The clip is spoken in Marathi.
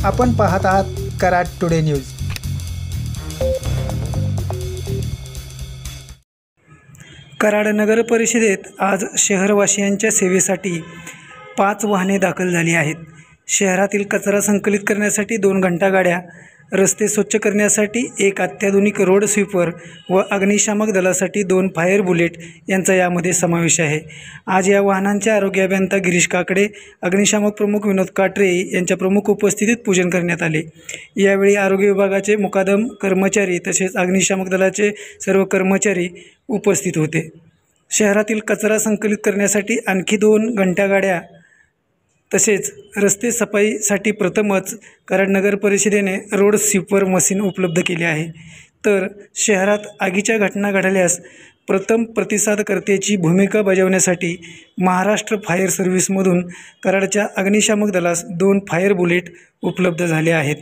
आपण पाहत आहात कराड टुडे न्यूज। कराड नगर परिषदेत आज शहरवासियांच्या सेवेसाठी 5 वाहने दाखल झाली आहेत। शहरातील कचरा संकलित करण्यासाठी 2 घंटागाड्या, रस्ते स्वच्छ करण्यासाठी 1 अत्याधुनिक रोड स्वीपर व अग्निशामक दलासाठी 2 फायर बुलेट यांचा यामध्ये समावेश आहे। आज या वाहनांचे आरोग्य अभियंता गिरीश काकडे, अग्निशामक प्रमुख विनोद काटरे यांच्या प्रमुख उपस्थितीत पूजन करण्यात आले। यावेळी आरोग्य विभागाचे मुकादम कर्मचारी तसेच अग्निशामक दलाचे सर्व कर्मचारी उपस्थित होते। शहरातील कचरा संकलित करण्यासाठी आणखी 2 घंटागाड्या तसेच रस्ते सफाईसाठी प्रथमच कराड नगर परिषदेने रोड स्वीपर मशीन उपलब्ध केले आहे। तर शहरात आगीच्या घटना घडल्यास प्रथम प्रतिसादकर्त्याची भूमिका बजावण्यासाठी महाराष्ट्र फायर सर्व्हिसमधून कराडच्या अग्निशामक दलास 2 फायर बुलेट उपलब्ध झाले आहेत।